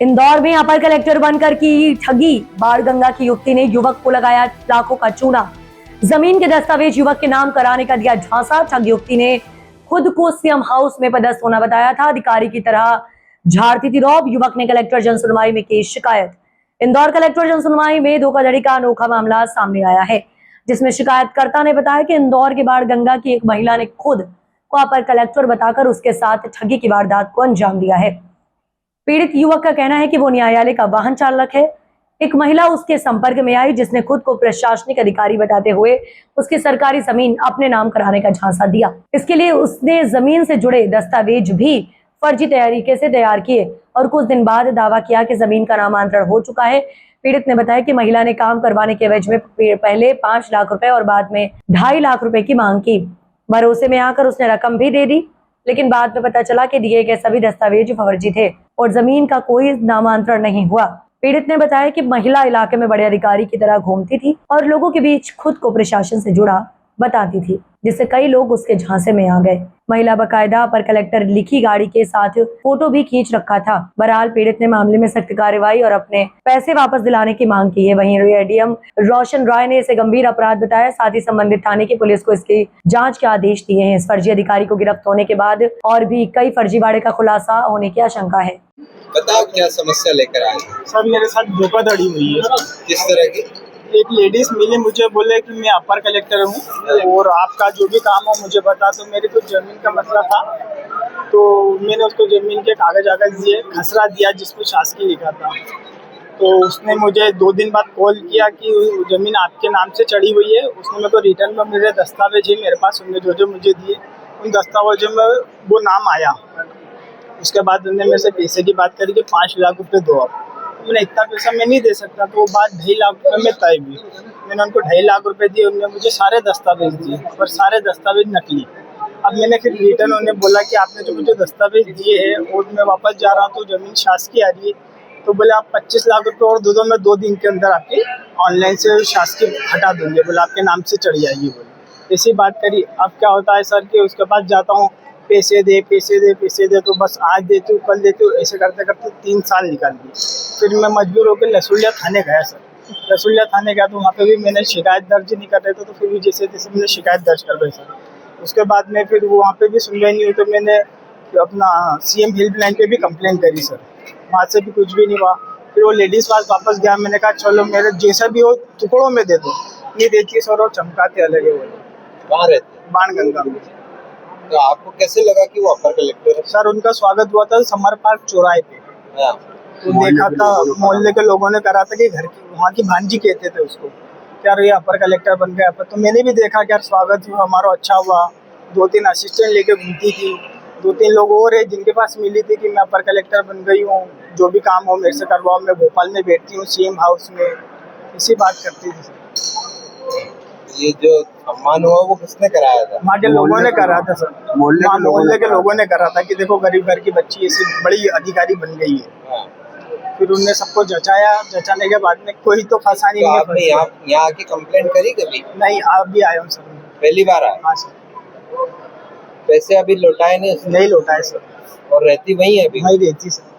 इंदौर में अपर कलेक्टर बनकर की ठगी, बाणगंगा की युवती ने युवक को लगाया लाखों का चूना। जमीन के दस्तावेज युवक के नाम कराने का दिया झांसा। ठग युवती ने खुद को सीएम हाउस में पदस्थ होना बताया था। अधिकारी की तरह झाड़ती थी रौब। युवक ने कलेक्टर जनसुनवाई में की शिकायत। इंदौर कलेक्टर जनसुनवाई में धोखाधड़ी का अनोखा मामला सामने आया है, जिसमें शिकायतकर्ता ने बताया कि इंदौर के बाणगंगा की एक महिला ने खुद को अपर कलेक्टर बताकर उसके साथ ठगी की वारदात को अंजाम दिया है। पीड़ित युवक का कहना है कि वो न्यायालय का वाहन चालक है। एक महिला उसके संपर्क में आई, जिसने खुद को प्रशासनिक अधिकारी बताते हुए उसकी सरकारी जमीन अपने नाम कराने का झांसा दिया। इसके लिए उसने जमीन से जुड़े दस्तावेज भी फर्जी तरीके से तैयार किए और कुछ दिन बाद दावा किया कि जमीन का नामांतरण हो चुका है। पीड़ित ने बताया कि महिला ने काम करवाने के एवज में पहले 5 लाख रुपए और बाद में 2.5 लाख रुपए की मांग की। भरोसे में आकर उसने रकम भी दे दी, लेकिन बाद में पता चला कि दिए गए सभी दस्तावेज फर्जी थे और जमीन का कोई नामांतरण नहीं हुआ। पीड़ित ने बताया कि महिला इलाके में बड़े अधिकारी की तरह घूमती थी और लोगों के बीच खुद को प्रशासन से जुड़ा बताती थी, जिससे कई लोग उसके झांसे में आ गए। महिला बकायदा अपर कलेक्टर लिखी गाड़ी के साथ फोटो भी खींच रखा था। बहरहाल पीड़ित ने मामले में सख्त कार्रवाई और अपने पैसे वापस दिलाने की मांग की है। वहीं एडीएम रोशन राय ने इसे गंभीर अपराध बताया। साथ ही संबंधित थाने की पुलिस को इसकी जांच के आदेश दिए हैं। इस फर्जी अधिकारी को गिरफ्त होने के बाद और भी कई फर्जीवाड़े का खुलासा होने की आशंका है। बताओ क्या समस्या लेकर आए? सर मेरे साथ धोखाधड़ी हुई है। किस तरह की? एक लेडीज मिली, मुझे बोले कि मैं अपर कलेक्टर हूँ और आपका जो भी काम हो मुझे बता। तो मेरी कुछ जमीन का मसला था, तो मैंने उसको जमीन के कागज दिए, खसरा दिया जिसमें शासकीय लिखा था। तो उसने मुझे 2 दिन बाद कॉल किया कि जमीन आपके नाम से चढ़ी हुई है। उसने मेरे को रिटर्न में मेरे दस्तावेज है मेरे पास, उन्होंने जो मुझे दिए उन दस्तावेजों में वो नाम आया। उसके बाद उन्होंने मेरे से पैसे की बात करी कि 5 लाख रुपए दो। आप मैंने इतना पैसा मैं नहीं दे सकता, तो वो बात 2.5 लाख रुपए में तय हुई। मैंने उनको 2.5 लाख रुपए दिए, उन्होंने मुझे सारे दस्तावेज दिए, पर सारे दस्तावेज नकली। अब मैंने फिर रिटर्न उन्हें बोला कि आपने जो मुझे दस्तावेज दिए हैं और मैं वापस जा रहा हूँ तो ज़मीन शासकीय आ रही है। तो बोले आप 25 लाख रुपये और दो, मैं 2 दिन के अंदर आपकी ऑनलाइन से शासकीय हटा दूँगे, बोले आपके नाम से चढ़ जाएगी। बोले ऐसी बात करी। अब क्या होता है सर कि उसके पास जाता हूँ, पैसे दे पैसे दे पैसे दे, तो बस आज देती हूँ कल देती हूँ, ऐसे करते करते 3 साल निकाल दिए। फिर मैं मजबूर होकर लसूलिया थाने गया सर। लसूलिया थाने गया तो वहाँ पे भी मैंने शिकायत दर्ज नहीं कर रहे थे, तो फिर भी जैसे तैसे मैंने शिकायत दर्ज कर दी सर। उसके बाद में फिर वहाँ पे भी सुनवाई नहीं हुई, तो मैंने अपना सीएम हेल्पलाइन पे भी कंप्लेंट करी सर। वहाँ से भी कुछ भी नहीं हुआ। फिर वो लेडीज़ पास वापस गया, मैंने कहा चलो मेरे जैसा भी हो टुकड़ों में दे दो। ये देखिए सर, और चमकाते अलग है। वो कहाँ रहते? बाणगंगा में। तो आपको कैसे लगा कि वो अपर कलेक्टर है? सर उनका स्वागत हुआ था समर पार्क चौराहे पे। हाँ। तो देखा था, मोहल्ले के लोगों ने करा था कि घर की वहाँ की भांजी कहते थे उसको, क्या ये अपर कलेक्टर बन गया। तो मैंने भी देखा कि यार स्वागत हुआ हमारा, अच्छा हुआ। 2-3 असिस्टेंट लेके घूमती थी। 2-3 लोग और है जिनके पास मिली थी कि मैं अपर कलेक्टर बन गई हूँ, जो भी काम हो मेरे से करवाओ, मैं भोपाल में बैठती हूँ सीएम हाउस में, इसी बात करती थी। ये जो सम्मान हुआ वो किसने कराया था? वहाँ के लोगों ने करा था सर। मोहल्ले के लोगों ने करा था कि देखो गरीब घर की बच्ची ऐसी बड़ी अधिकारी बन गई है। हाँ। फिर उनने सबको जचाया, जचाने के बाद में कोई तो फंसा नहीं। तो आपने यहाँ आके कंप्लेंट करी कभी? नहीं, आप भी आए हो सर। पहली बार आए? हाँ सर। पैसे अभी लौटाए नहीं लौटाए सर। और रहती वही है अभी? वही रहती सर।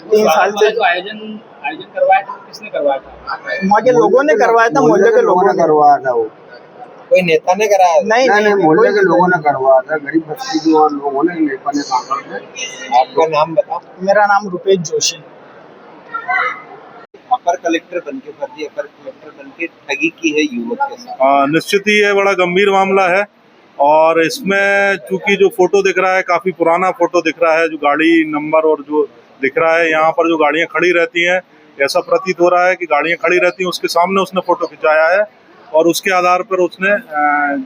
3 साल से जो आयोजन करवाया था, किसने करवाया था? वहाँ के लोगों ने करवाया था, मोहल्ले के लोगों ने करवाया था। वो कोई नेता ने कराया? नहीं, मोहल्ले के लोगों ने करवाया था। गरीब बस्ती के लोगों ने, नेता ने काम किया। आपका नाम बताओ। मेरा नाम रुपेश जोशी। अपर कलेक्टर बनके फर्जी अपर कलेक्टर बनके ठगी की है युवक के साथ। निश्चित ही ये बड़ा गंभीर मामला है और इसमें चूंकि जो फोटो दिख रहा है काफी पुराना फोटो दिख रहा है, जो गाड़ी नंबर और जो दिख रहा है यहाँ पर जो गाड़ियाँ खड़ी रहती हैं, ऐसा प्रतीत हो रहा है कि गाड़ियाँ खड़ी रहती हैं, उसके सामने उसने फोटो खिंचाया है और उसके आधार पर उसने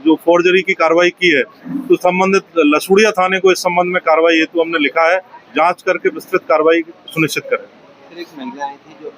जो फोर्जरी की कार्रवाई की है, तो संबंधित लसूड़िया थाने को इस संबंध में कार्रवाई हेतु हमने लिखा है। जांच करके विस्तृत कार्रवाई सुनिश्चित करें। एक महिला आई थी जो